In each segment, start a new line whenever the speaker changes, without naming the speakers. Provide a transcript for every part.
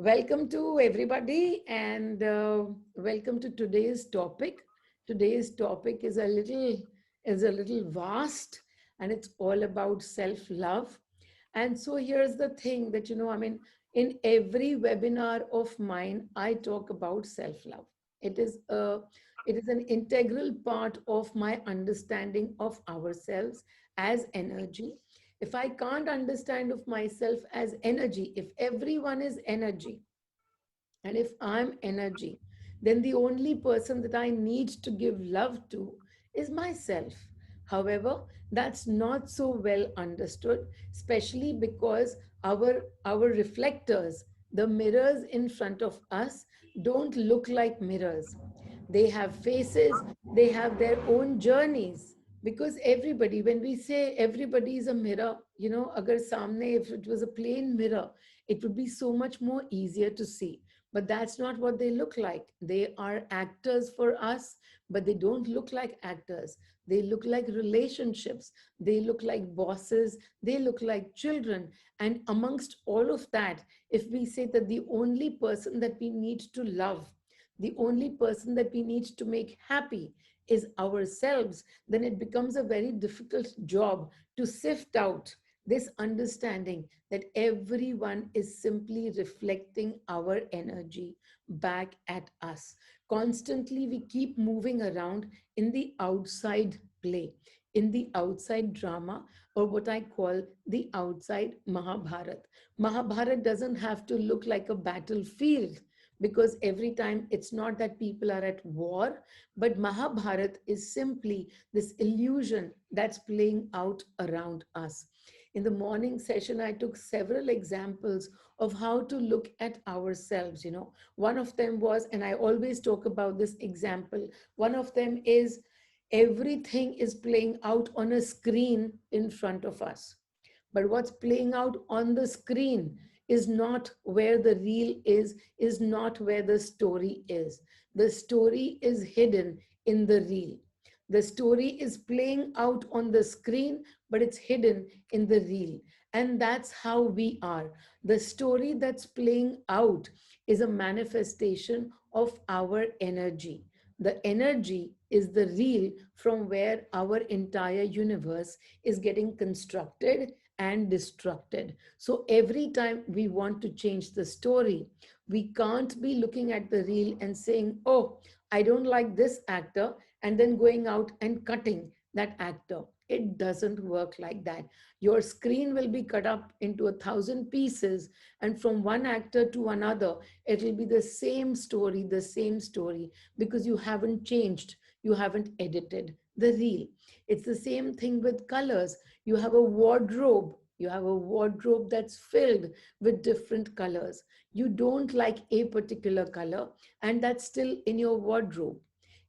Welcome to everybody and welcome to today's topic. Today's topic is a little vast and it's all about self-love. And so here's the thing that in every webinar of mine I talk about self-love. It is a it is an integral part of my understanding of ourselves as energy. If I can't understand of myself as energy, if everyone is energy, and if I'm energy, then the only person that I need to give love to is myself. However, that's not so well understood, especially because our reflectors, the mirrors in front of us, don't look like mirrors. They have faces, they have their own journeys. Because everybody, when we say everybody is a mirror, agar samne, if it was a plain mirror, it would be so much more easier to see. But that's not what they look like. They are actors for us, but they don't look like actors. They look like relationships. They look like bosses. They look like children. And amongst all of that, if we say that the only person that we need to love, the only person that we need to make happy is ourselves, then it becomes a very difficult job to sift out this understanding that everyone is simply reflecting our energy back at us. Constantly, we keep moving around in the outside play, in the outside drama, or what I call the outside Mahabharat. Mahabharat doesn't have to look like a battlefield, because every time it's not that people are at war, but Mahabharat is simply this illusion that's playing out around us. In the morning session, I took several examples of how to look at ourselves. One of them was, and I always talk about this example, one of them is everything is playing out on a screen in front of us. But what's playing out on the screen is not where the real is not where the story is. The story is hidden in the reel. The story is playing out on the screen, but it's hidden in the reel. And that's how we are. The story that's playing out is a manifestation of our energy. The energy is the reel from where our entire universe is getting constructed and destructed. So every time we want to change the story, we can't be looking at the reel and saying, oh, I don't like this actor, and then going out and cutting that actor. It doesn't work like that. Your screen will be cut up into 1,000 pieces, and from one actor to another, it will be the same story, because you haven't changed, you haven't edited the reel. It's the same thing with colors. You have a wardrobe. You have a wardrobe that's filled with different colors. You don't like a particular color, and that's still in your wardrobe.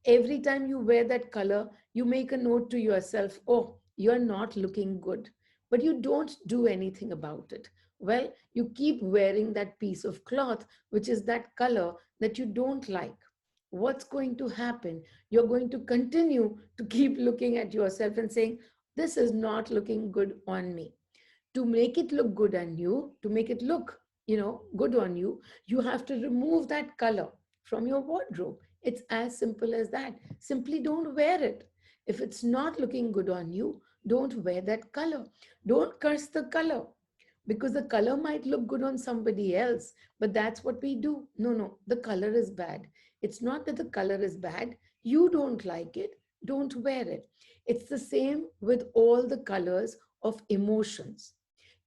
Every time you wear that color, you make a note to yourself, oh, you're not looking good. But you don't do anything about it. Well, you keep wearing that piece of cloth, which is that color that you don't like. What's going to happen? You're going to continue to keep looking at yourself and saying, this is not looking good on me. To make it look good on you, to make it look, good on you, you have to remove that color from your wardrobe. It's as simple as that. Simply don't wear it. If it's not looking good on you, don't wear that color. Don't curse the color, because the color might look good on somebody else, but that's what we do. No, no, the color is bad. It's not that the color is bad. You don't like it. Don't wear it. It's the same with all the colors of emotions.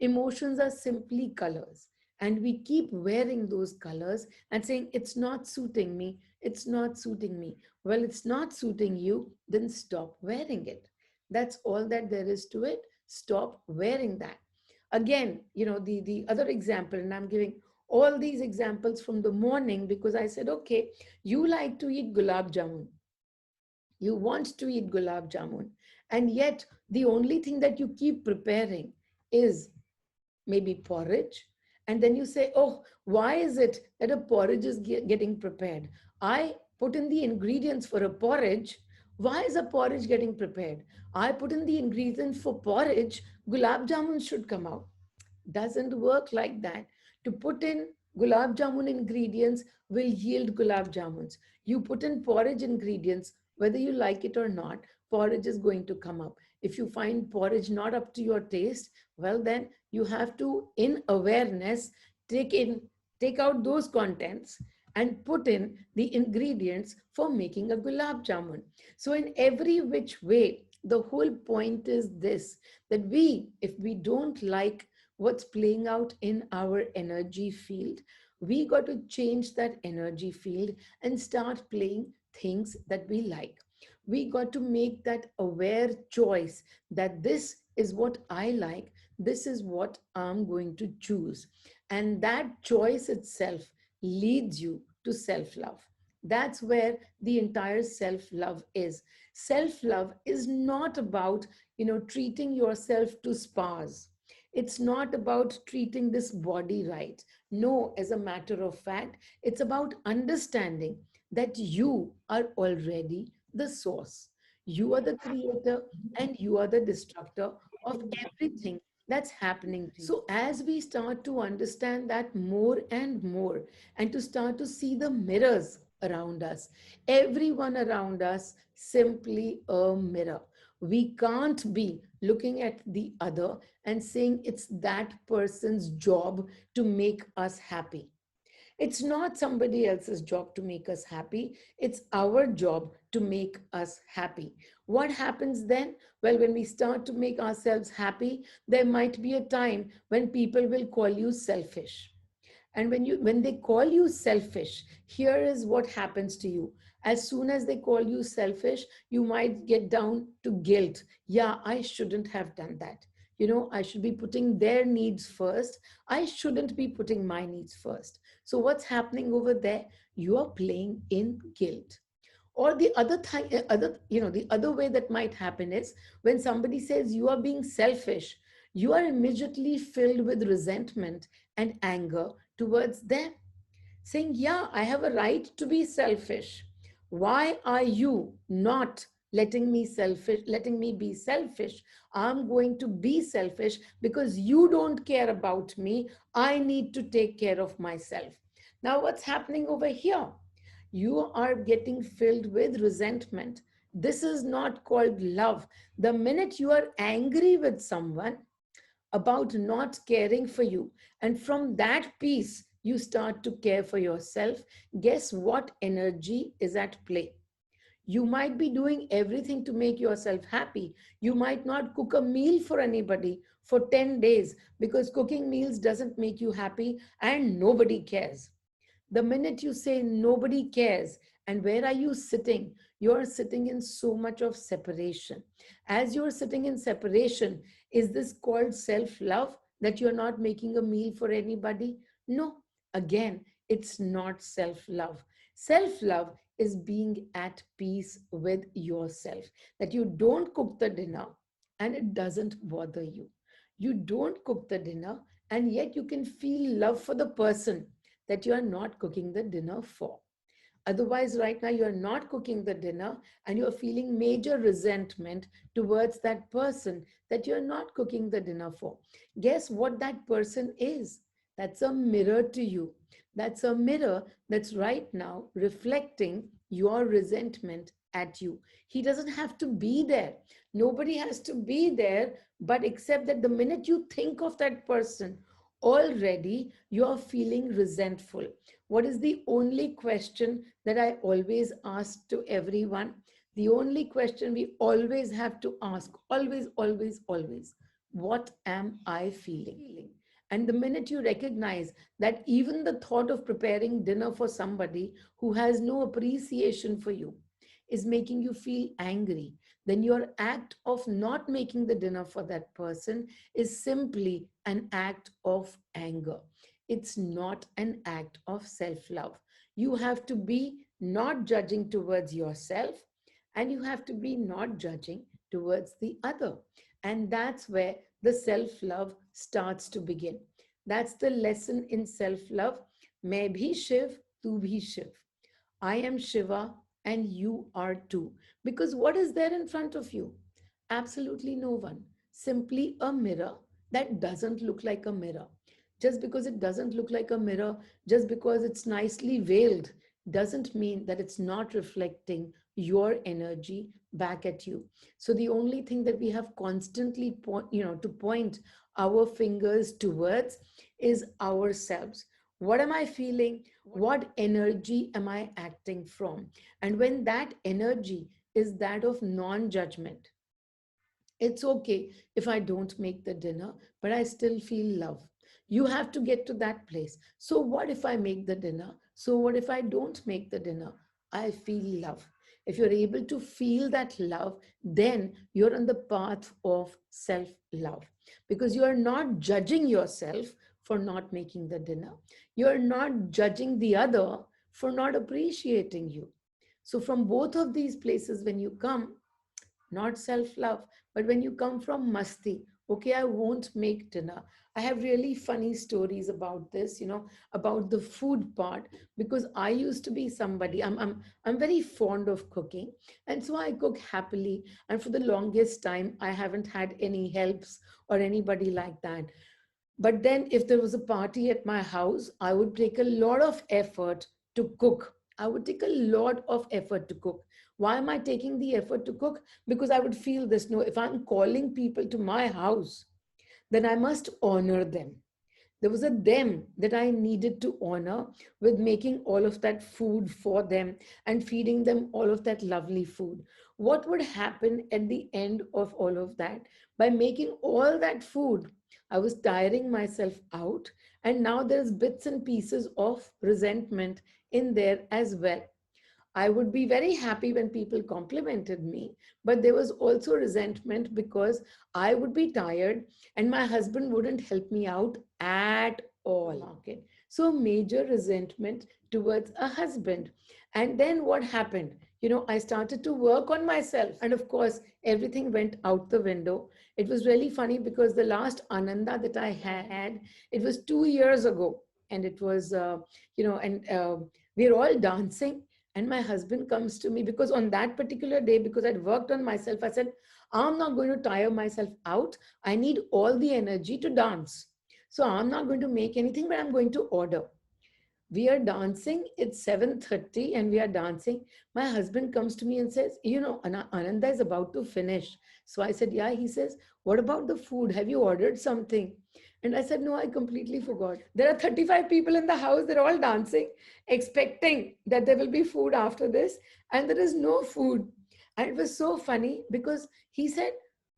Emotions are simply colors. And we keep wearing those colors and saying, it's not suiting me. It's not suiting me. Well, it's not suiting you. Then stop wearing it. That's all that there is to it. Stop wearing that. Again, the other example, and I'm giving all these examples from the morning because I said, okay, you like to eat gulab jamun. You want to eat gulab jamun. And yet, the only thing that you keep preparing is maybe porridge. And then you say, oh, why is it that a porridge is getting prepared? I put in the ingredients for a porridge. Why is a porridge getting prepared? I put in the ingredients for porridge. Gulab jamun should come out. Doesn't work like that. To put in Gulab jamun ingredients will yield gulab jamuns. You put in porridge ingredients, whether you like it or not, porridge is going to come up. If you find porridge not up to your taste, well, then you have to, in awareness, take in, take out those contents and put in the ingredients for making a gulab jamun. So, in every which way, the whole point is this, that we, if we don't like what's playing out in our energy field, we got to change that energy field and start playing things that we like. We got to make that aware choice that this is what I like, this is what I'm going to choose. And that choice itself leads you to self love. That's where the entire self love is. Self love is not about, treating yourself to spas. It's not about treating this body right. No, as a matter of fact, it's about understanding that you are already the source. You are the creator and you are the destructor of everything that's happening to you. So, as we start to understand that more and more, and to start to see the mirrors around us, everyone around us simply a mirror. We can't be looking at the other and saying it's that person's job to make us happy. It's not somebody else's job to make us happy. It's our job to make us happy. What happens then? Well, when we start to make ourselves happy, there might be a time when people will call you selfish. And when they call you selfish, here is what happens to you. As soon as they call you selfish, you might get down to guilt. Yeah, I shouldn't have done that. I should be putting their needs first. I shouldn't be putting my needs first. So what's happening over there? You are playing in guilt. Or the other thing, the other way that might happen is when somebody says you are being selfish, you are immediately filled with resentment and anger towards them, saying, yeah, I have a right to be selfish. Why are you not letting me be selfish? I'm going to be selfish because you don't care about me. I need to take care of myself. Now, what's happening over here? You are getting filled with resentment. This is not called love. The minute you are angry with someone about not caring for you, and from that piece, you start to care for yourself, guess what energy is at play? You might be doing everything to make yourself happy. You might not cook a meal for anybody for 10 days because cooking meals doesn't make you happy and nobody cares. The minute you say nobody cares, and where are you sitting? You're sitting in so much of separation. As you're sitting in separation, is this called self love that you're not making a meal for anybody? No, again, it's not self love. Self love is being at peace with yourself, that you don't cook the dinner and it doesn't bother you. You don't cook the dinner and yet you can feel love for the person that you are not cooking the dinner for. Otherwise, right now, you're not cooking the dinner and you're feeling major resentment towards that person that you're not cooking the dinner for. Guess what that person is? That's a mirror to you. That's a mirror that's right now reflecting your resentment at you. He doesn't have to be there. Nobody has to be there, but except that the minute you think of that person, already you're feeling resentful. What is the only question that I always ask to everyone? The only question we always have to ask, always, always, always, what am I feeling? And the minute you recognize that even the thought of preparing dinner for somebody who has no appreciation for you is making you feel angry, then your act of not making the dinner for that person is simply an act of anger. It's not an act of self love. You have to be not judging towards yourself and you have to be not judging towards the other. And that's where the self love starts to begin. That's the lesson in self love. Main bhi Shiv, tu bhi Shiv. I am Shiva and you are too. Because what is there in front of you? Absolutely no one. Simply a mirror that doesn't look like a mirror. Just because it doesn't look like a mirror, just because it's nicely veiled, doesn't mean that it's not reflecting your energy back at you. So the only thing that we have constantly to point our fingers towards is ourselves. What am I feeling? What energy am I acting from? And when that energy is that of non-judgment, it's okay if I don't make the dinner, but I still feel love. You have to get to that place. So, what if I make the dinner? So, what if I don't make the dinner? I feel love. If you're able to feel that love, then you're on the path of self love because you are not judging yourself for not making the dinner. You're not judging the other for not appreciating you. So, from both of these places, when you come, not self love. But when you come from masti, okay, I won't make dinner. I have really funny stories about this, about the food part, because I used to be somebody, I'm very fond of cooking. And so I cook happily. And for the longest time, I haven't had any helps or anybody like that. But then, if there was a party at my house, I would take a lot of effort to cook. I would take a lot of effort to cook. Why am I taking the effort to cook? Because I would feel this, no, if I'm calling people to my house, then I must honor them. There was a them that I needed to honor with making all of that food for them and feeding them all of that lovely food. What would happen at the end of all of that? By making all that food, I was tiring myself out, and now there's bits and pieces of resentment in there as well. I would be very happy when people complimented me, but there was also resentment because I would be tired and my husband wouldn't help me out at all. Okay. So, major resentment towards a husband. And then what happened? I started to work on myself. And of course, everything went out the window. It was really funny because the last Ananda that I had, it was 2 years ago. And it was, and we were all dancing, and my husband comes to me because on that particular day, because I'd worked on myself, I said, I'm not going to tire myself out. I need all the energy to dance. So I'm not going to make anything, but I'm going to order. We are dancing. It's 7:30 and we are dancing. My husband comes to me and says, Ananda is about to finish. So I said, yeah. He says, what about the food? Have you ordered something? And I said, no, I completely forgot. There are 35 people in the house. They're all dancing, expecting that there will be food after this. And there is no food. And it was so funny because he said,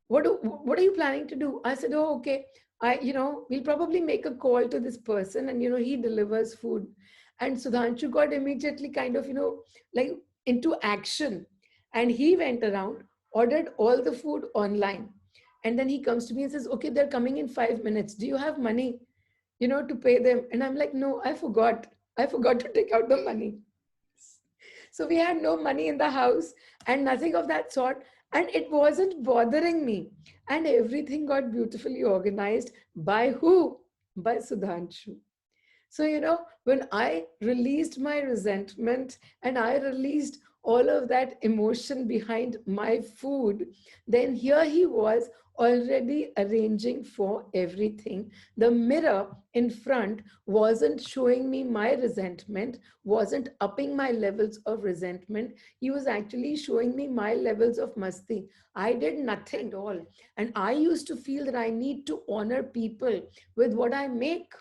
what are you planning to do? I said, oh, okay. We'll probably make a call to this person and, he delivers food. And Sudhanshu got immediately kind of, like into action. And he went around, ordered all the food online. And then he comes to me and says, okay, they're coming in 5 minutes. Do you have money, to pay them? And I'm like, no, I forgot. I forgot to take out the money. So we had no money in the house and nothing of that sort. And it wasn't bothering me. And everything got beautifully organized by who? By Sudhanshu. So, when I released my resentment and I released all of that emotion behind my food, then here he was already arranging for everything. The mirror in front wasn't showing me my resentment, wasn't upping my levels of resentment. He was actually showing me my levels of masti. I did nothing at all. And I used to feel that I need to honor people with what I make.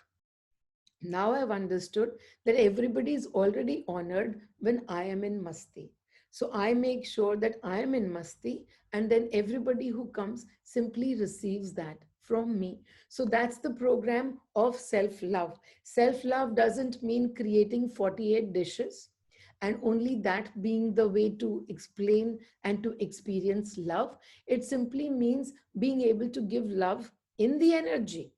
Now I've understood that everybody is already honored when I am in masti. So I make sure that I am in masti, and then everybody who comes simply receives that from me. So that's the program of self love. Self love doesn't mean creating 48 dishes and only that being the way to explain and to experience love. It simply means being able to give love in the energy,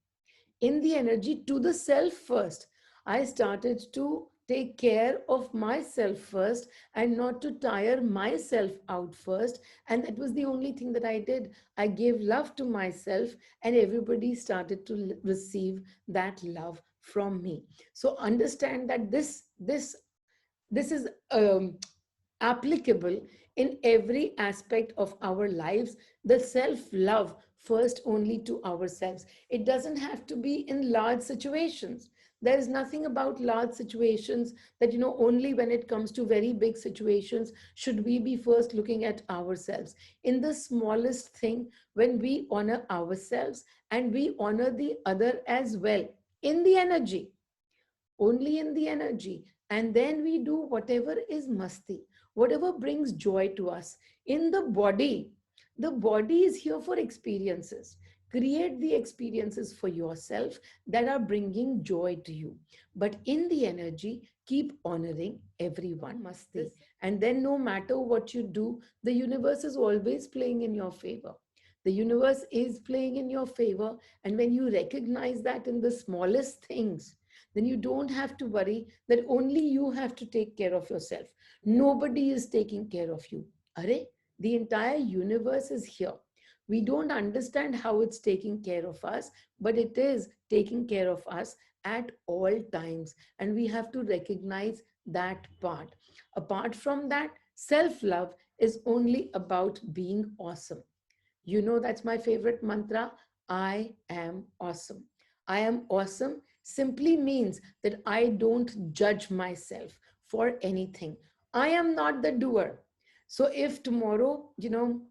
to the self first. I started to take care of myself first and not to tire myself out first. And that was the only thing that I did. I gave love to myself, and everybody started to receive that love from me. So understand that this is applicable in every aspect of our lives. The self love first only to ourselves. It doesn't have to be in large situations. There is nothing about large situations that, only when it comes to very big situations should we be first looking at ourselves. In the smallest thing, when we honor ourselves and we honor the other as well, in the energy, only in the energy. And then we do whatever is masti, whatever brings joy to us. In the body is here for experiences. Create the experiences for yourself that are bringing joy to you. But in the energy, keep honoring everyone. Masti. And then no matter what you do, the universe is always playing in your favor. The universe is playing in your favor. And when you recognize that in the smallest things, then you don't have to worry that only you have to take care of yourself. Nobody is taking care of you. Are, the entire universe is here. We don't understand how it's taking care of us, but it is taking care of us at all times. And we have to recognize that part. Apart from that, self love is only about being awesome. That's my favorite mantra. I am awesome. I am awesome simply means that I don't judge myself for anything. I am not the doer. So if tomorrow,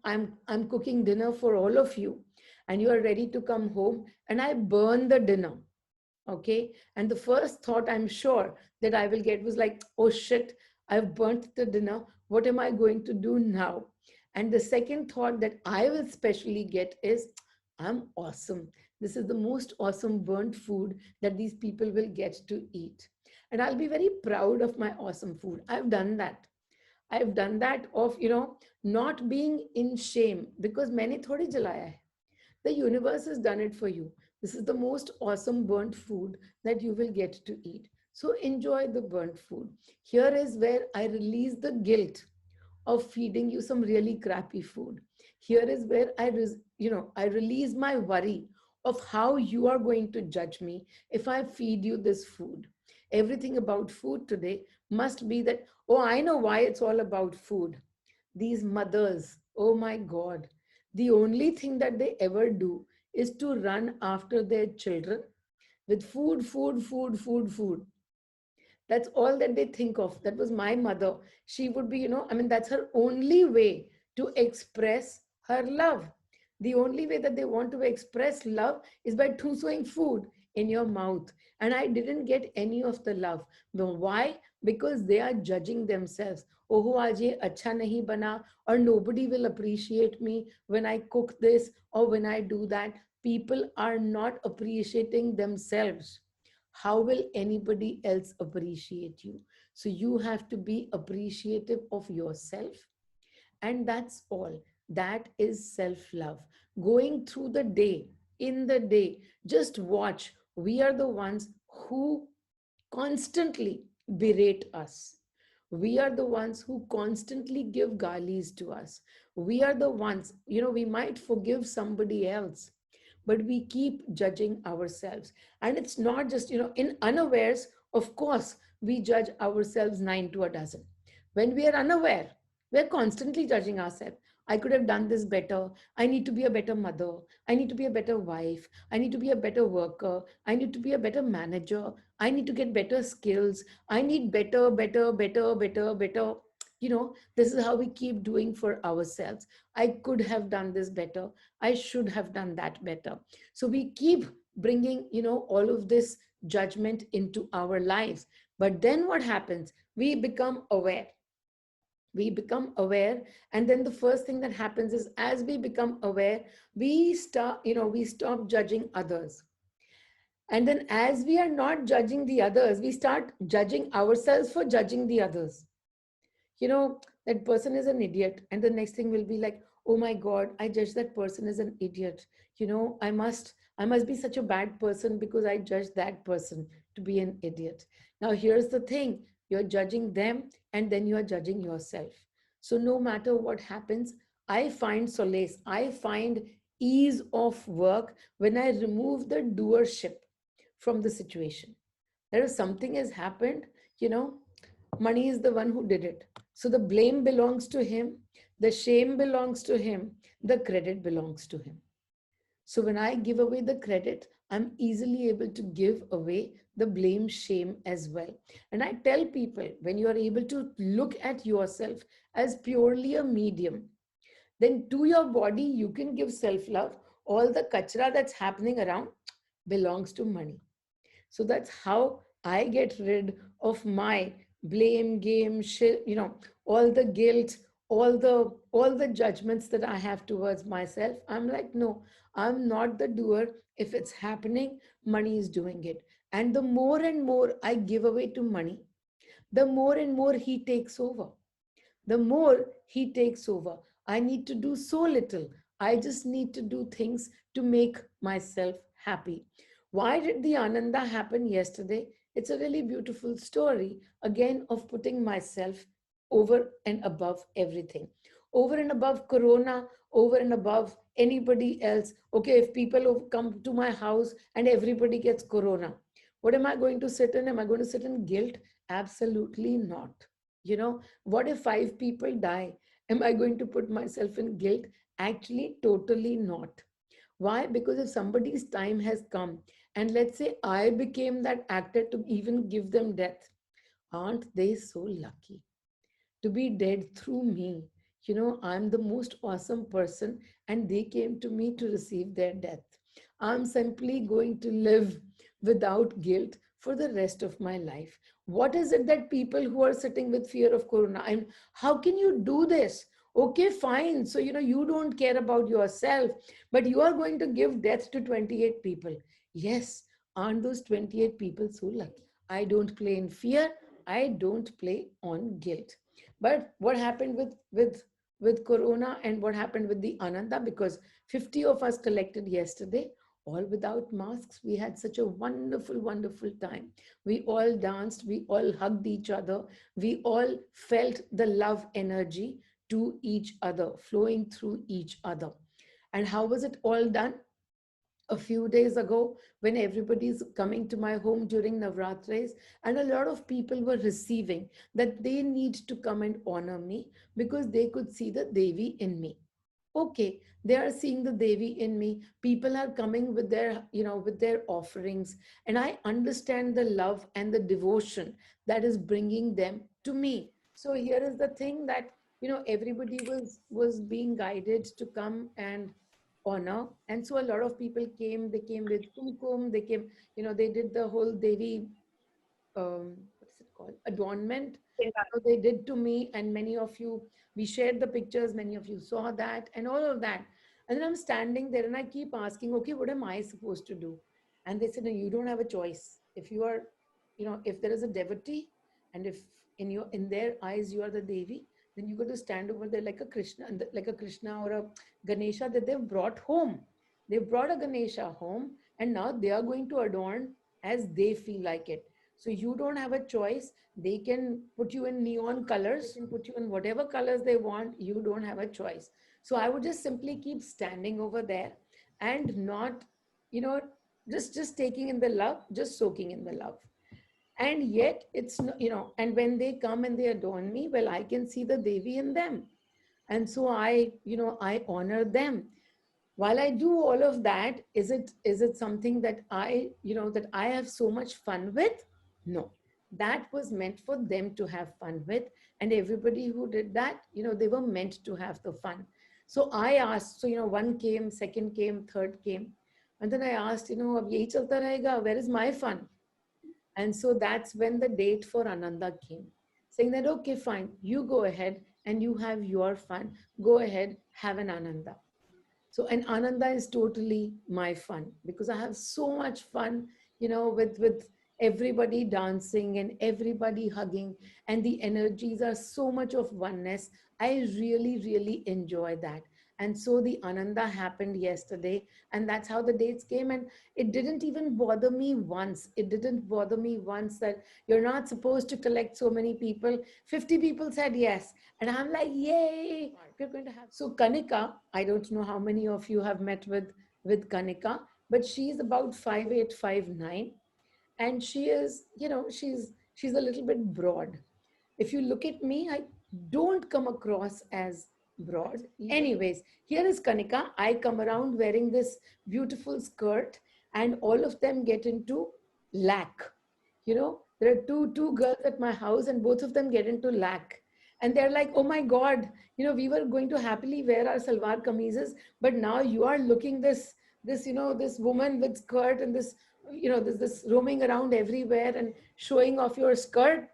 I'm cooking dinner for all of you and you are ready to come home and I burn the dinner, okay, and the first thought I'm sure that I will get was like, oh shit, I've burnt the dinner, what am I going to do now? And the second thought that I will specially get is, I'm awesome. This is the most awesome burnt food that these people will get to eat, and I'll be very proud of my awesome food. I've done that of, not being in shame, because मैंने थोड़ी जलाया है. The universe has done it for you. This is the most awesome burnt food that you will get to eat. So enjoy the burnt food. Here is where I release the guilt of feeding you some really crappy food. Here is where I release my worry of how you are going to judge me if I feed you this food. Everything about food today must be that, oh, I know why it's all about food. These mothers, oh my God, the only thing that they ever do is to run after their children with food, food, food, food, food. That's all that they think of. That was my mother. She would be, that's her only way to express her love. The only way that they want to express love is by throwing food in your mouth. And I didn't get any of the love. No, why? Because they are judging themselves. Oh, aaj ye acha nahi bana, or nobody will appreciate me when I cook this or when I do that. People are not appreciating themselves. How will anybody else appreciate you? So you have to be appreciative of yourself. And that's all. That is self love. Going through the day, in the day, just watch. We are the ones who constantly berate us. We are the ones who constantly give galis to us. We are the ones, we might forgive somebody else, but we keep judging ourselves. And it's not just, in unawares, of course, we judge ourselves nine to a dozen. When we are unaware, we're constantly judging ourselves. I could have done this better. I need to be a better mother. I need to be a better wife. I need to be a better worker. I need to be a better manager. I need to get better skills. I need better, better, better, better, better. This is how we keep doing for ourselves. I could have done this better. I should have done that better. So we keep bringing, all of this judgment into our lives. But then what happens? We become aware. We become aware, and then the first thing that happens is, as we become aware, we stop judging others. And then as we are not judging the others, we start judging ourselves for judging the others. That person is an idiot, and the next thing will be like, oh my God, I judge that person as an idiot. I must be such a bad person because I judge that person to be an idiot. Now here's the thing, you're judging them and then you're judging yourself. So no matter what happens, I find solace, I find ease of work when I remove the doership from the situation. There is something has happened, you know Money is the one who did it. So the blame belongs to him, the shame belongs to him, the credit belongs to him. So when I give away the credit, I'm easily able to give away the blame, shame as well. And I tell people, when you are able to look at yourself as purely a medium, then to your body, you can give self love. All the kachra that's happening around belongs to money. So that's how I get rid of my blame game, all the guilt, all the judgments that I have towards myself. I'm like, no, I'm not the doer. If it's happening, money is doing it. And the more and more I give away to money, the more and more he takes over. The more he takes over. I need to do so little. I just need to do things to make myself happy. Why did the Ananda happen yesterday? It's a really beautiful story, again, of putting myself over and above everything. Over and above Corona, over and above anybody else. Okay, if people come to my house and everybody gets Corona, what am I going to sit in? Am I going to sit in guilt? Absolutely not. What if five people die? Am I going to put myself in guilt? Actually, totally not. Why? Because if somebody's time has come, and let's say I became that actor to even give them death, aren't they so lucky to be dead through me? I'm the most awesome person, and they came to me to receive their death. I'm simply going to live without guilt for the rest of my life. What is it that people who are sitting with fear of Corona, and how can you do this? Okay, fine. So, you don't care about yourself, but you are going to give death to 28 people. Yes, aren't those 28 people so lucky? I don't play in fear. I don't play on guilt. But what happened with Corona, and what happened with the Ananda? Because 50 of us collected yesterday, all without masks. We had such a wonderful, wonderful time. We all danced, we all hugged each other, we all felt the love energy to each other, flowing through each other. And how was it all done? A few days ago, when everybody's coming to my home during Navratris, and a lot of people were receiving that they need to come and honor me because they could see the Devi in me. Okay, they are seeing the Devi in me. People are coming with their offerings, and I understand the love and the devotion that is bringing them to me. So here is the thing that everybody was being guided to come and honor, and so a lot of people came. They came with kumkum. They came, they did the whole Devi, what is it called, adornment. They did to me, and many of you, we shared the pictures, many of you saw that and all of that. And then I'm standing there and I keep asking, okay, what am I supposed to do? And they said, no, you don't have a choice. If you are, if there is a devotee, and if in their eyes you are the Devi, then you got to stand over there like a Krishna, like a Krishna or a Ganesha that they've brought home. They've brought a Ganesha home, and now they are going to adorn as they feel like it. So you don't have a choice. They can put you in neon colors, they can put you in whatever colors they want. You don't have a choice. So I would just simply keep standing over there and not, you know, just taking in the love, just soaking in the love. And yet and when they come and they adorn me, well, I can see the Devi in them. And so I honor them. While I do all of that, is it something that I have so much fun with? No, that was meant for them to have fun with, and everybody who did that, they were meant to have the fun. So I asked, so one came, second came, third came, and then I asked, ab yahi chalta rahega, where is my fun? And so that's when the date for Ananda came, saying that, okay, fine, you go ahead and you have your fun. Go ahead, have an Ananda. So, and Ananda is totally my fun because I have so much fun, with everybody dancing and everybody hugging, and the energies are so much of oneness. I really, really enjoy that. And so the Ananda happened yesterday, and that's how the dates came. And it didn't even bother me once. It didn't bother me once that you're not supposed to collect so many people. 50 people said yes. And I'm like, yay, we're going to have. So Kanika, I don't know how many of you have met with Kanika, but she's about 5'8", 5'9", and she is, she's a little bit broad. If you look at me, I don't come across as broad. Anyways, here is Kanika. I come around wearing this beautiful skirt, and all of them get into lack. There are two girls at my house, and both of them get into lack. And they're like, oh my God, we were going to happily wear our salwar kameezes, but now you are looking this woman with skirt and this roaming around everywhere and showing off your skirt.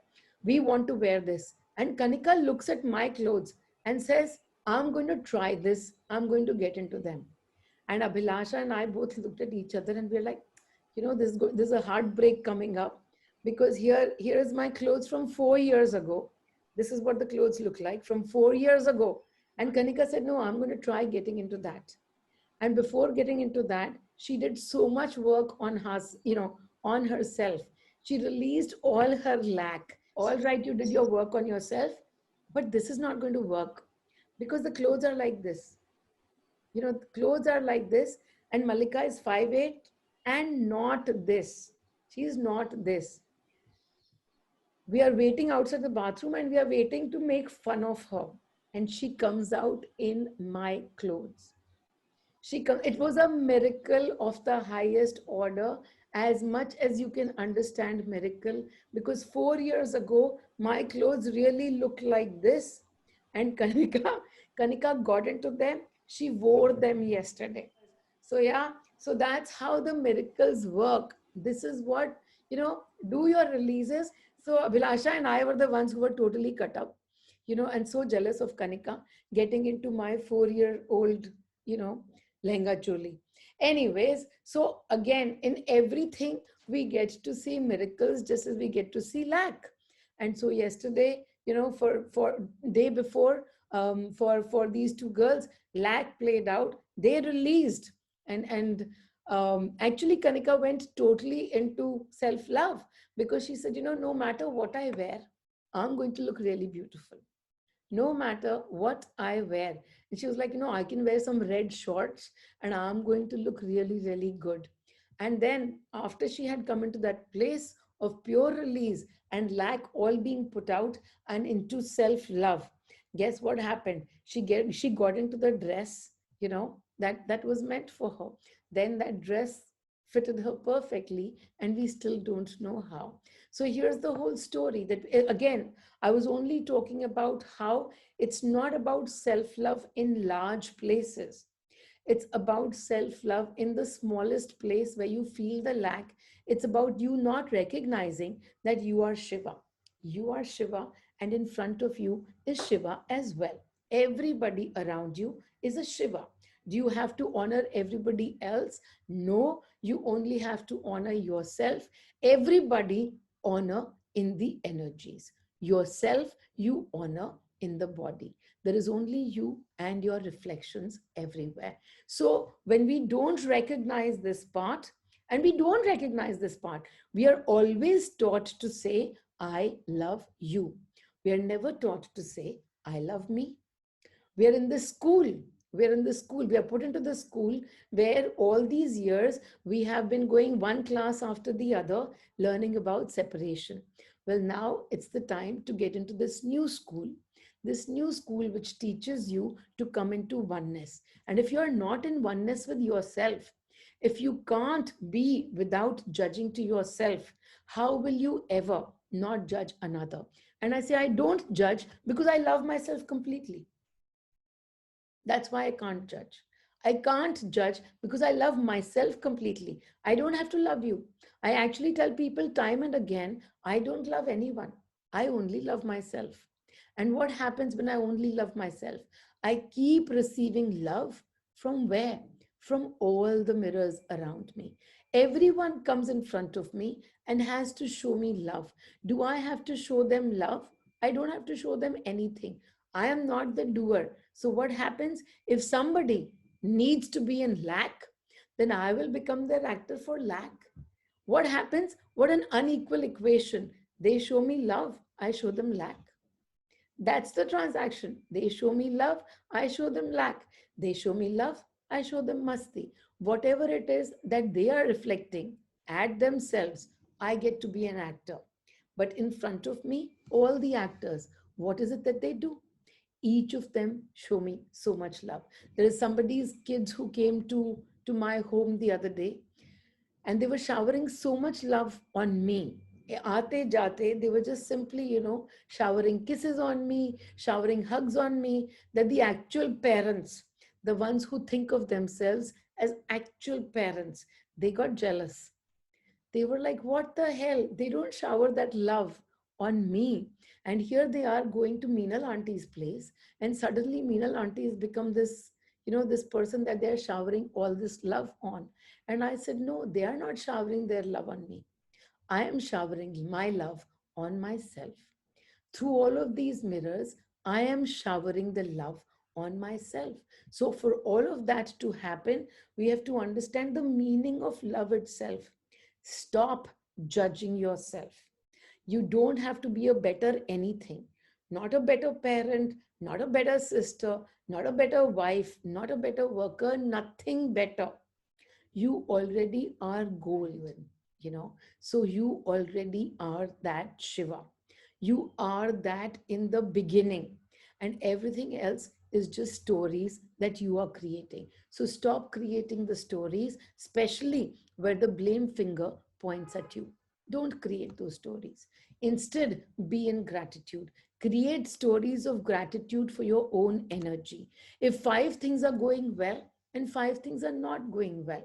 We want to wear this. And Kanika looks at my clothes and says, I'm going to try this. I'm going to get into them. And Abhilasha and I both looked at each other and we're like, this is a heartbreak coming up, because here is my clothes from 4 years ago. This is what the clothes look like from 4 years ago. And Kanika said, no, I'm going to try getting into that. And before getting into that, she did so much work on on herself. She released all her lack. All right, you did your work on yourself, but this is not going to work because the clothes are like this. The clothes are like this, and Malika is 5'8" and not this. She is not this. We are waiting outside the bathroom and we are waiting to make fun of her. And she comes out in my clothes. It was a miracle of the highest order, as much as you can understand miracle, because 4 years ago my clothes really looked like this, and Kanika got into them. She wore them yesterday. So yeah, so that's how the miracles work. This is what, do your releases. So Abhilasha and I were the ones who were totally cut up, and so jealous of Kanika getting into my 4-year-old, you know, lehenga choli. Anyways, so again, in everything, we get to see miracles just as we get to see lack. And so yesterday, for day before, for these two girls, lack played out. They released, and actually Kanika went totally into self love, because she said, no matter what I wear, I'm going to look really beautiful, no matter what I wear. And she was like, I can wear some red shorts and I'm going to look really, really good. And then after she had come into that place of pure release and lack all being put out and into self-love, guess what happened? She got into the dress, that was meant for her. Then that dress fitted her perfectly, and we still don't know how. So here's the whole story, that again, I was only talking about how it's not about self love in large places. It's about self love in the smallest place where you feel the lack. It's about you not recognizing that you are Shiva. You are Shiva, and in front of you is Shiva as well. Everybody around you is a Shiva. Do you have to honor everybody else? No, you only have to honor yourself. Everybody honor in the energies. Yourself, you honor in the body. There is only you and your reflections everywhere. So when we don't recognize this part, and we don't recognize this part, we are always taught to say, I love you. We are never taught to say, I love me. We are in the school. We are in the school. We are put into the school where all these years we have been going one class after the other, learning about separation. Well, now it's the time to get into this new school which teaches you to come into oneness. And if you are not in oneness with yourself, if you can't be without judging to yourself, how will you ever not judge another? And I say, I don't judge because I love myself completely. That's why I can't judge. I can't judge because I love myself completely. I don't have to love you. I actually tell people time and again, I don't love anyone. I only love myself. And what happens when I only love myself? I keep receiving love from where? From all the mirrors around me. Everyone comes in front of me and has to show me love. Do I have to show them love? I don't have to show them anything. I am not the doer. So, what happens if somebody needs to be in lack? Then I will become their actor for lack. What happens? What an unequal equation. They show me love, I show them lack. That's the transaction. They show me love, I show them lack. They show me love, I show them masti. Whatever it is that they are reflecting at themselves, I get to be an actor. But in front of me, all the actors, what is it that they do? each of them show me so much love. There is somebody's kids who came to my home the other day, and they were showering so much love on me. Aate jate, they were just simply, showering kisses on me, showering hugs on me, that the actual parents, the ones who think of themselves as actual parents, they got jealous. They were like, what the hell? They don't shower that love on me. And here they are going to Meenal auntie's place. And suddenly Meenal auntie has become this, this person that they're showering all this love on. And I said, no, they are not showering their love on me. I am showering my love on myself. Through all of these mirrors, I am showering the love on myself. So, for all of that to happen, we have to understand the meaning of love itself. Stop judging yourself. You don't have to be a better anything, not a better parent, not a better sister, not a better wife, not a better worker, nothing better. You already are golden, so you already are that Shiva. You are that in the beginning, and everything else is just stories that you are creating. So stop creating the stories, especially where the blame finger points at you. Don't create those stories. Instead, be in gratitude. Create stories of gratitude for your own energy. If five things are going well and five things are not going well,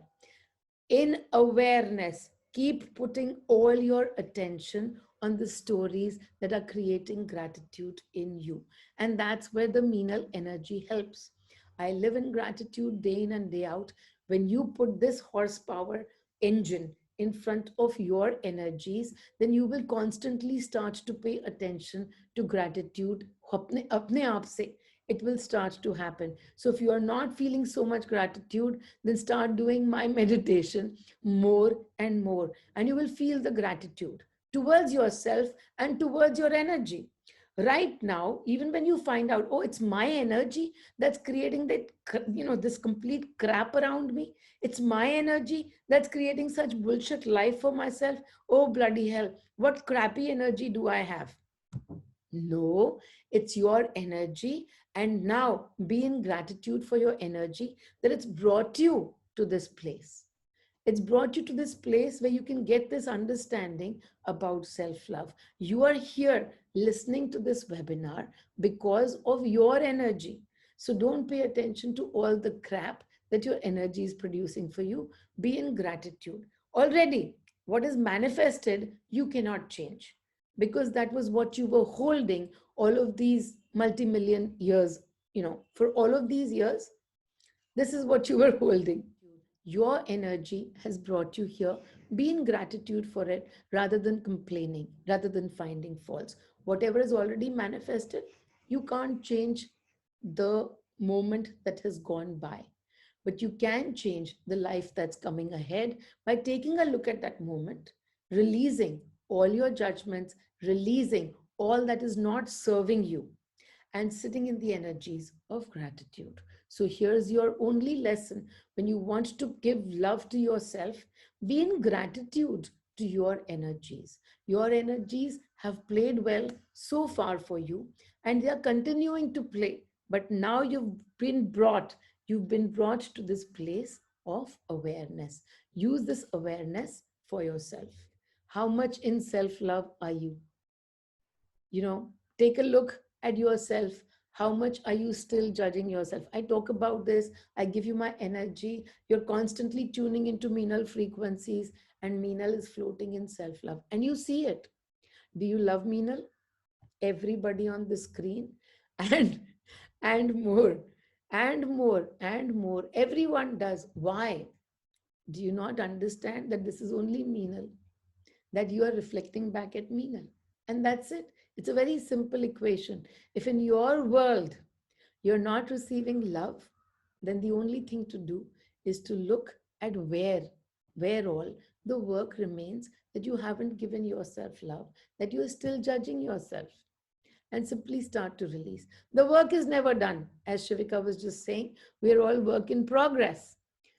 in awareness, keep putting all your attention on the stories that are creating gratitude in you. And that's where the Meenal energy helps. I live in gratitude day in and day out. When you put this horsepower engine in front of your energies, then you will constantly start to pay attention to gratitude. अपने आप से it will start to happen. So if you are not feeling so much gratitude, then start doing my meditation more and more, and you will feel the gratitude towards yourself and towards your energy. Right now, even when you find out, oh, it's my energy that's creating that, this complete crap around me. It's my energy that's creating such bullshit life for myself. Oh, bloody hell. What crappy energy do I have? No, it's your energy. And now be in gratitude for your energy that it's brought you to this place. It's brought you to this place where you can get this understanding about self love. You are here listening to this webinar because of your energy. So don't pay attention to all the crap that your energy is producing for you. Be in gratitude. Already, what is manifested, you cannot change because that was what you were holding all of these multi-million years. For all of these years, this is what you were holding. Your energy has brought you here. Be in gratitude for it rather than complaining, rather than finding faults. Whatever is already manifested, you can't change the moment that has gone by. But you can change the life that's coming ahead by taking a look at that moment, releasing all your judgments, releasing all that is not serving you, and sitting in the energies of gratitude. So here's your only lesson. When you want to give love to yourself, be in gratitude to your energies. Your energies have played well so far for you, and they are continuing to play. But now you've been brought to this place of awareness. Use this awareness for yourself. How much in self-love are you? Take a look at yourself. How much are you still judging yourself? I talk about this, I give you my energy, you're constantly tuning into Meenal frequencies, and Meenal is floating in self-love, and you see it. Do you love Meenal? Everybody on the screen, and more and more and more, everyone does. Why? Do you not understand that this is only Meenal, that you are reflecting back at Meenal? And that's it. It's a very simple equation. If in your world you're not receiving love, then the only thing to do is to look at where all the work remains, that you haven't given yourself love, that you're still judging yourself, and simply start to release. The work is never done. As Shivika was just saying, we are all work in progress.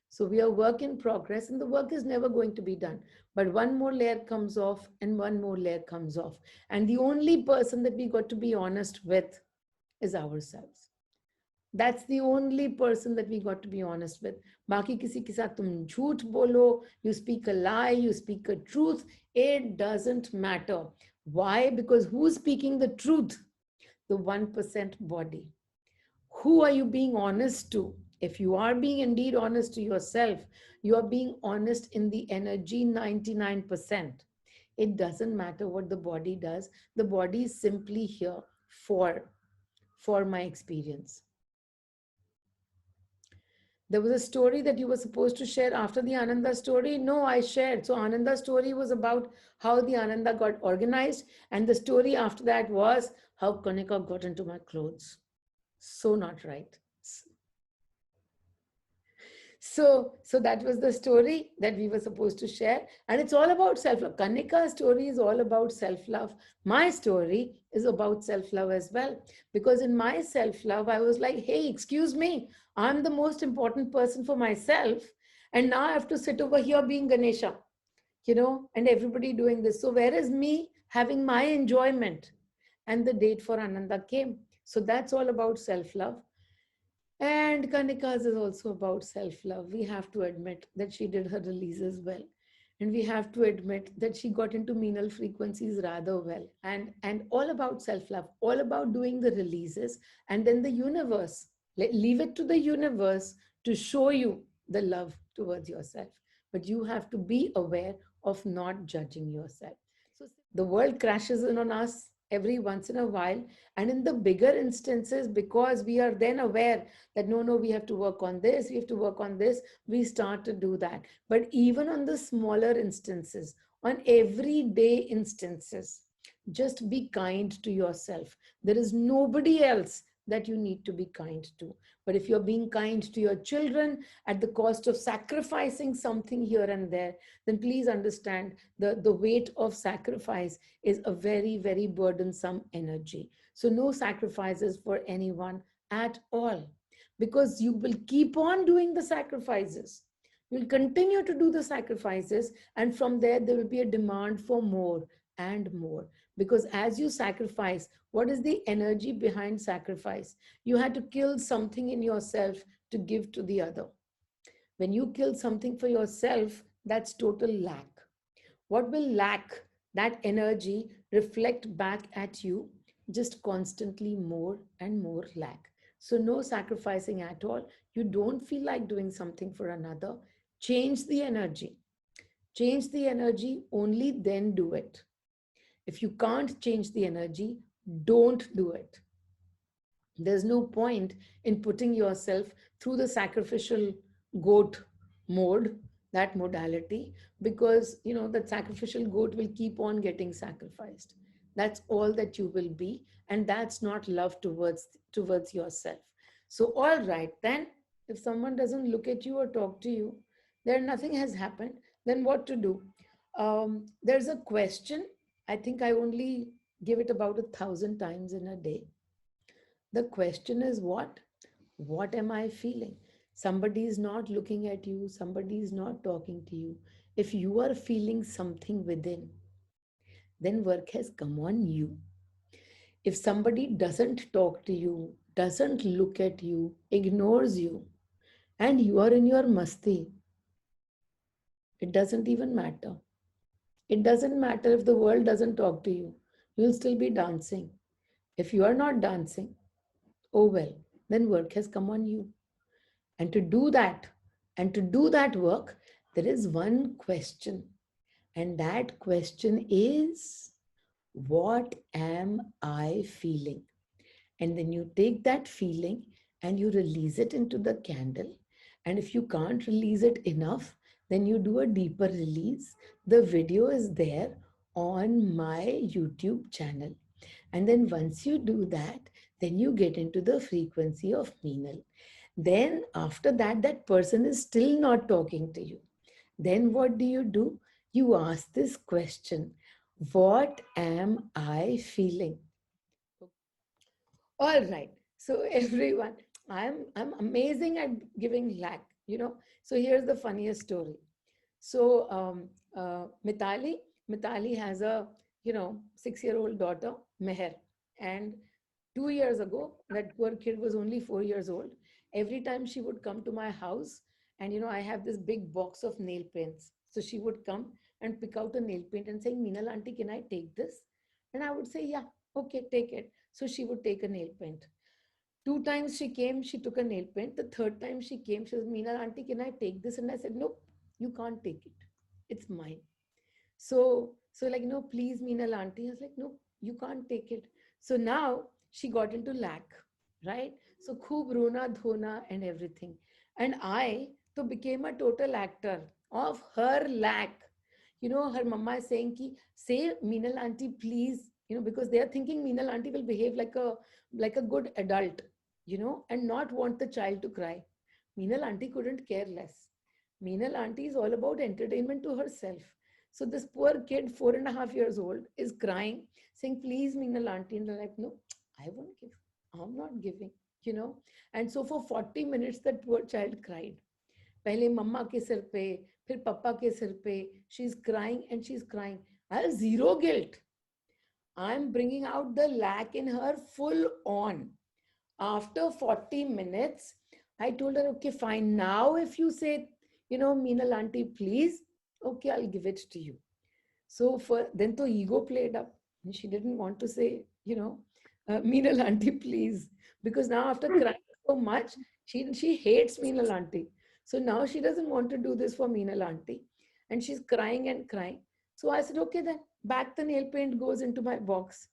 So we are work in progress, and the work is never going to be done. But one more layer comes off and one more layer comes off. And the only person that we got to be honest with is ourselves. That's the only person that we got to be honest with. बाकी किसी के साथ तुम झूठ बोलो, you speak a lie, you speak a truth, it doesn't matter. Why? Because who's speaking the truth? The 1% body. Who are you being honest to? If you are being indeed honest to yourself, you are being honest in the energy 99%. It doesn't matter what the body does. The body is simply here for my experience. There was a story that you were supposed to share after the Ananda story. No, I shared. So Ananda story was about how the Ananda got organized, and the story after that was how Kanika got into my clothes. So not right. So that was the story that we were supposed to share, and it's all about self-love. Kanika's story is all about self-love. My story is about self-love as well, because in my self-love I was like, hey, excuse me, I'm the most important person for myself, and now I have to sit over here being Ganesha, and everybody doing this. So where is me having my enjoyment? And the date for Ananda came. So that's all about self-love. And Kanika's is also about self love. We have to admit that she did her releases well. And we have to admit that she got into Meenal frequencies rather well. And all about self love, all about doing the releases. And then the universe, leave it to the universe to show you the love towards yourself. But you have to be aware of not judging yourself. So the world crashes in on us every once in a while. And in the bigger instances, because we are then aware that no, we have to work on this, we have to work on this, we start to do that. But even on the smaller instances, on everyday instances, just be kind to yourself. There is nobody else that you need to be kind to. But if you're being kind to your children at the cost of sacrificing something here and there, then please understand the weight of sacrifice is a very, very burdensome energy. So no sacrifices for anyone at all, because you will keep on doing the sacrifices. You'll continue to do the sacrifices, and from there will be a demand for more and more. Because as you sacrifice, what is the energy behind sacrifice? You had to kill something in yourself to give to the other. When you kill something for yourself, that's total lack. What will lack? That energy reflect back at you, just constantly more and more lack. So no sacrificing at all. You don't feel like doing something for another. Change the energy. Change the energy, only then do it. If you can't change the energy, don't do it. There's no point in putting yourself through the sacrificial goat mode, that modality, because that sacrificial goat will keep on getting sacrificed. That's all that you will be, and that's not love towards yourself. So all right, then if someone doesn't look at you or talk to you, then nothing has happened. Then what to do? There's a question. I think I only give it about 1,000 times in a day. The question is what? What am I feeling? Somebody is not looking at you, somebody is not talking to you. If you are feeling something within, then work has come on you. If somebody doesn't talk to you, doesn't look at you, ignores you, and you are in your masti, it doesn't even matter. It doesn't matter if the world doesn't talk to you, you'll still be dancing. If you are not dancing, oh well, then work has come on you. And to do that, work, there is one question. And that question is, what am I feeling? And then you take that feeling and you release it into the candle. And if you can't release it enough, then you do a deeper release. The video is there on my YouTube channel. And then once you do that, then you get into the frequency of Meenal. Then after that, that person is still not talking to you. Then what do? You ask this question, what am I feeling? All right. So everyone, I'm amazing at giving lack, So here's the funniest story. So Mitali has a 6-year-old daughter, Meher, and 2 years ago, that poor kid was only 4 years old. Every time she would come to my house, and I have this big box of nail paints. So she would come and pick out a nail paint and saying, Meenal auntie, can I take this? And I would say, yeah, okay, take it. So she would take a nail paint. Two times she came, she took a nail paint. The third time she came, she was, Meenal auntie, can I take this? And I said, nope, you can't take it. It's mine. So like, no, please, Meenal auntie. I was like, no, you can't take it. So now she got into lack, right? So khub rona dhona and everything. And I to became a total actor of her lack. Her mama is saying ki, say Meenal auntie, please, because they are thinking Meenal auntie will behave like a good adult, and not want the child to cry. Meenal auntie couldn't care less. Meenal auntie is all about entertainment to herself. So this poor kid, 4.5 years old, is crying, saying, please, Meenal auntie. And they're like, no, I won't give. I'm not giving, you know. And so for 40 minutes, that poor child cried. पहले मम्मा के सिर पे, फिर पापा के सिर पे. She's crying and she's crying. I have zero guilt. I'm bringing out the lack in her full on. After 40 minutes, I told her, okay, fine. Now, if you say, Meenal auntie, please, okay, I'll give it to you. So for then the ego played up. And she didn't want to say, Meenal auntie, please. Because now after crying so much, she hates Meenal auntie. So now she doesn't want to do this for Meenal auntie. And she's crying and crying. So I said, okay, then back the nail paint goes into my box.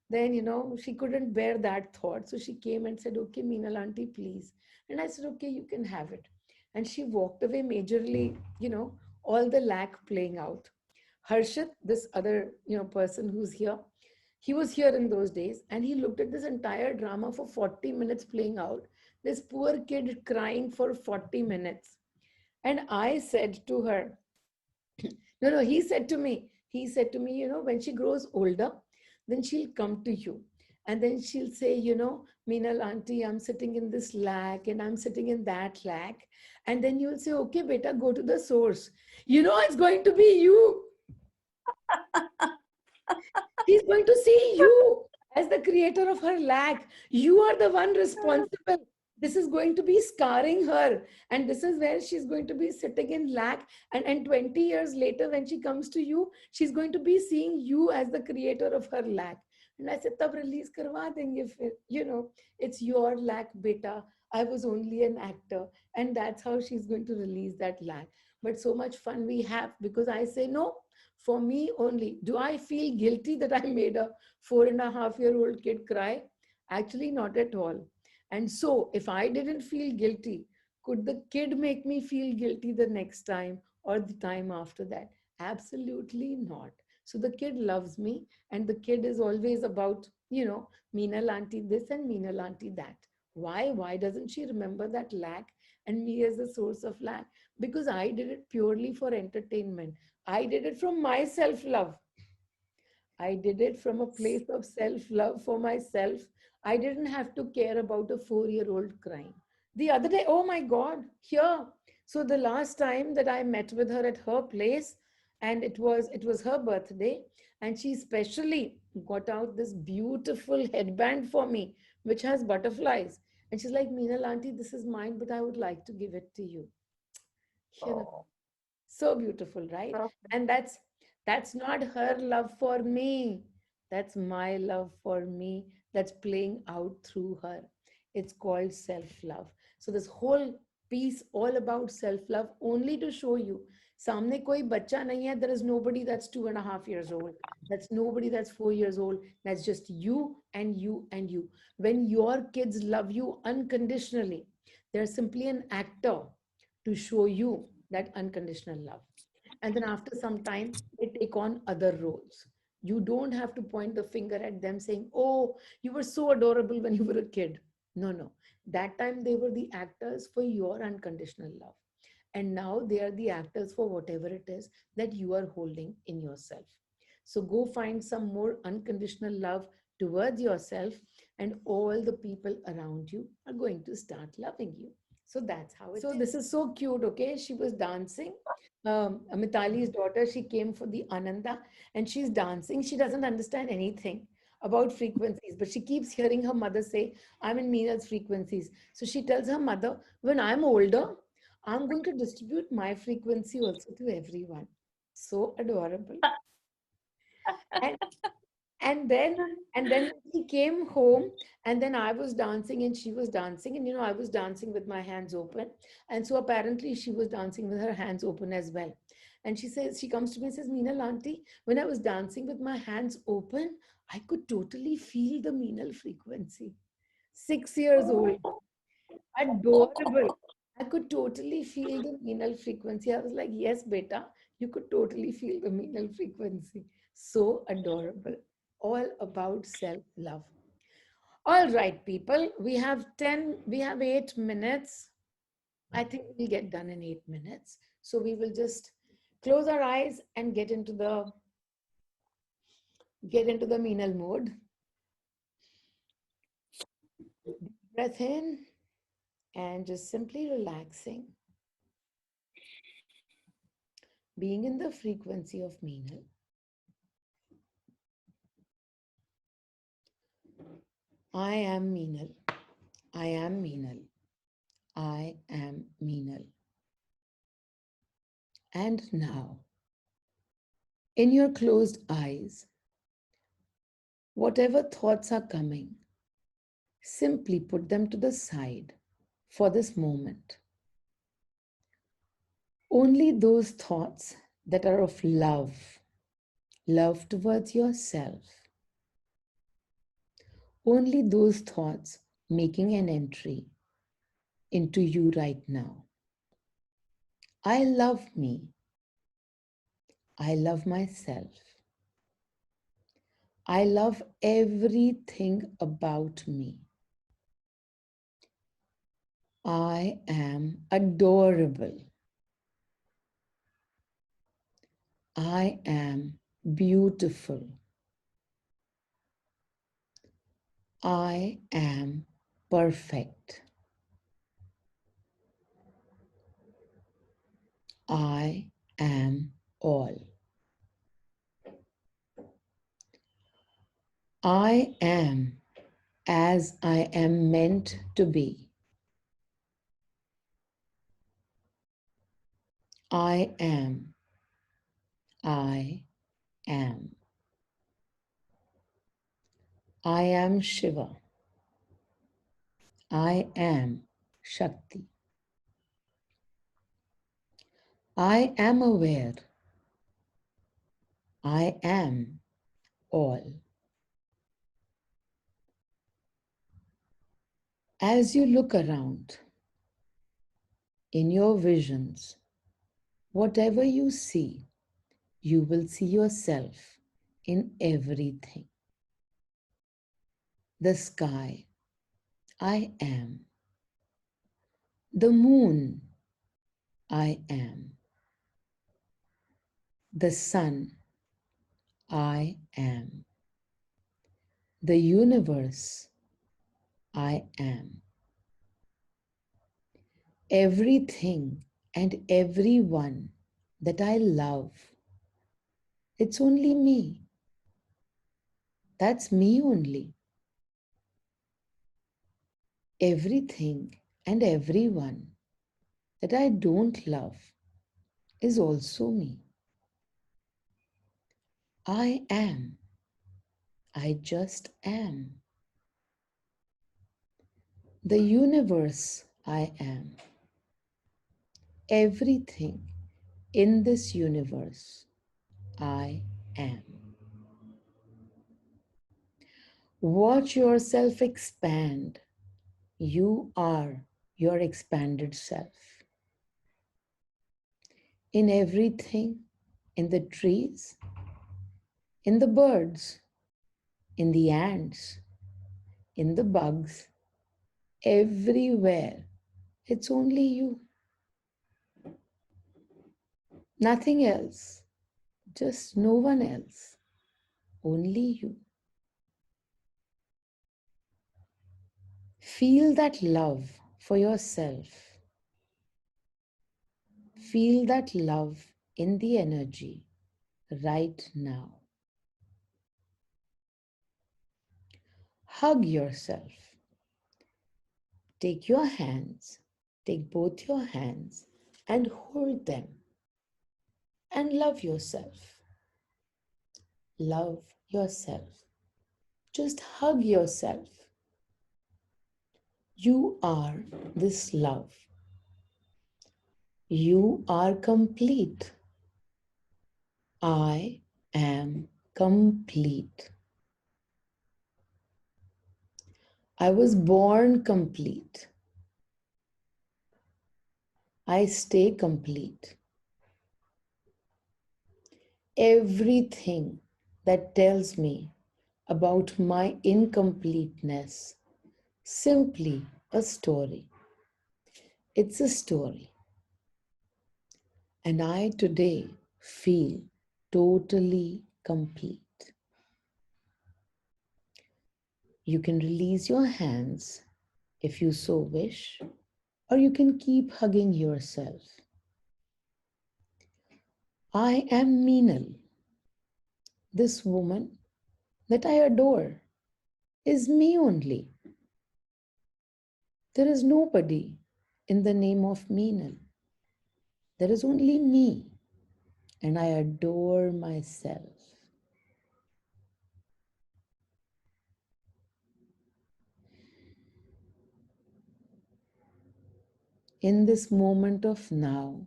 Then, she couldn't bear that thought. So she came and said, okay, Meenal auntie, please. And I said, okay, you can have it. And she walked away majorly, all the lack playing out. Harshit, this other person who's here, he was here in those days, and he looked at this entire drama for 40 minutes playing out. This poor kid crying for 40 minutes. And I said to her, no, he said to me, when she grows older, then she'll come to you. And then she'll say, Meenal auntie, I'm sitting in this lack and I'm sitting in that lack. And then you'll say, okay, beta, go to the source. It's going to be you. She's going to see you as the creator of her lack. You are the one responsible. This is going to be scarring her. And this is where she's going to be sitting in lack. And 20 years later, when she comes to you, she's going to be seeing you as the creator of her lack. And I said, tab release karwa denge fir. It's your lack, beta. I was only an actor. And that's how she's going to release that lack. But so much fun we have because I say, no, for me only. Do I feel guilty that I made a 4.5-year-old kid cry? Actually, not at all. And so, if I didn't feel guilty, could the kid make me feel guilty the next time or the time after that? Absolutely not. So, the kid loves me, and the kid is always about, Meenal auntie this and Meenal auntie that. Why? Why doesn't she remember that lack and me as the source of lack? Because I did it purely for entertainment. I did it from my self love. I did it from a place of self love for myself. I didn't have to care about a 4-year-old crying. The other day, oh my God, here. So the last time that I met with her at her place, and it was her birthday, and she specially got out this beautiful headband for me, which has butterflies. And she's like, Meenal auntie, this is mine, but I would like to give it to you. You know,
Oh,
so beautiful, right?
so
And that's not her love for me. That's my love for me that's playing out through her. It's called self-love. So this whole piece all about self-love only to show you सामने कोई बच्चा नहीं है. There is nobody that's 2.5 years old. That's nobody that's 4 years old. That's just you and you and you. When your kids love you unconditionally, they're simply an actor to show you that unconditional love. And then after some time, they take on other roles. You don't have to point the finger at them saying, oh, you were so adorable when you were a kid. No, no. That time they were the actors for your unconditional love. And now they are the actors for whatever it is that you are holding in yourself. So go find some more unconditional love towards yourself, and all the people around you are going to start loving you. So that's how it is. So this is so cute, okay? She was dancing. Mitali's daughter, she came for the Ananda and she's dancing. She doesn't understand anything. about frequencies, but she keeps hearing her mother say, I'm in Meenal's frequencies. So she tells her mother, when I'm older, I'm going to distribute my frequency also to everyone. So adorable. And and then and then he came home, and then I was dancing and she was dancing, and I was dancing with my hands open, and so apparently she was dancing with her hands open as well. And she comes to me and says, Meenal auntie, when I was dancing with my hands open, I could totally feel the Meenal frequency. 6 years old, adorable. I could totally feel the Meenal frequency. I was like, yes, beta, you could totally feel the Meenal frequency. So adorable. All about self love. All right, people, we have 8 minutes. I think we'll get done in 8 minutes. So we will just close our eyes and get into the Meenal mode. Deep breath in and just simply relaxing, being in the frequency of Meenal. I am Meenal. I am Meenal. I am Meenal. And now, in your closed eyes, whatever thoughts are coming, simply put them to the side for this moment. Only those thoughts that are of love towards yourself, only those thoughts making an entry into you right now. I love me. I love myself. I love everything about me. I am adorable. I am beautiful. I am perfect. I am all. I am as I am meant to be. I am. I am. I am Shiva. I am Shakti. I am aware. I am all. As you look around in your visions, whatever you see, you will see yourself in everything. The sky, I am. The moon, I am. The sun, I am. The universe, I am. Everything and everyone that I love, it's only me. That's me only. Everything and everyone that I don't love is also me. I am. I just am. The universe, I am. Everything in this universe, I am. Watch yourself expand. You are your expanded self. In everything, in the trees, in the birds, in the ants, in the bugs, everywhere. It's only you. Nothing else. Just no one else. Only you. Feel that love for yourself. Feel that love in the energy right now. hug yourself. Take your hands, take both your hands and hold them and love yourself. Love yourself. Just hug yourself. You are this love. You are complete. I am complete. I was born complete. I stay complete. Everything that tells me about my incompleteness, simply a story. It's a story. And I today feel totally complete. You can release your hands if you so wish, or you can keep hugging yourself. I am Meenal. This woman that I adore is me only. There is nobody in the name of Meenal. There is only me, and I adore myself. In this moment of now,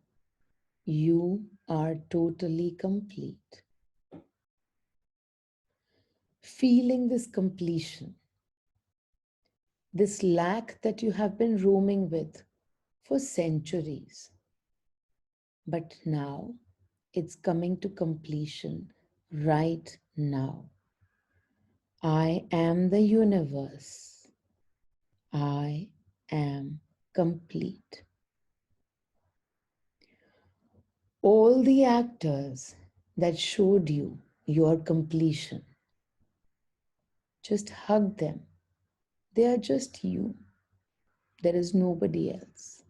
you are totally complete. Feeling this completion, this lack that you have been roaming with for centuries. But now it's coming to completion right now. I am the universe. I am complete. All the actors that showed you your completion, just hug them. They are just you. There is nobody else.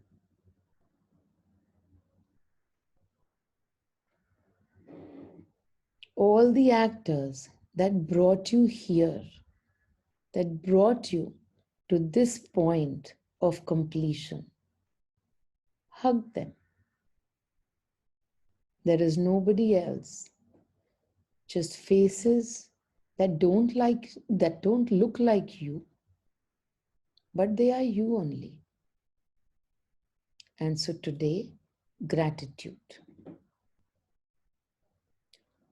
All the actors that brought you here, that brought you to this point of completion, hug them. There is nobody else. Just faces that don't look like you, but they are you only. And so today, gratitude.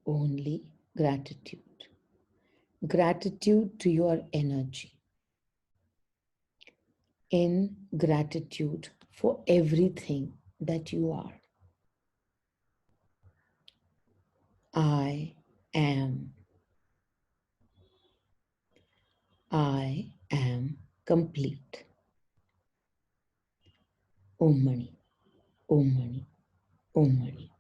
Only gratitude. Gratitude to your energy. In gratitude for everything that you are. I am. I am complete. Om Mani, Om Mani, Om Mani.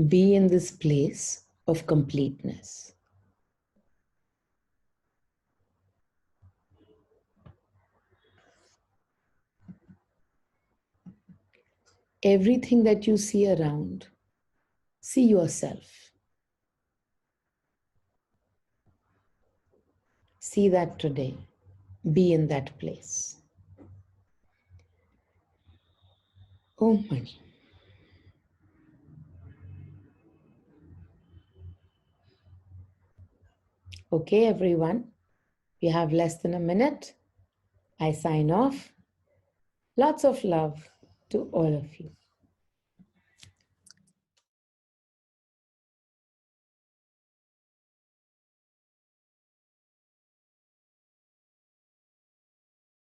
Be in this place of completeness. Everything that you see around, see yourself. See that today. Be in that place. Om Mani. Okay, everyone. We have less than a minute. I sign off. Lots of love to all of you.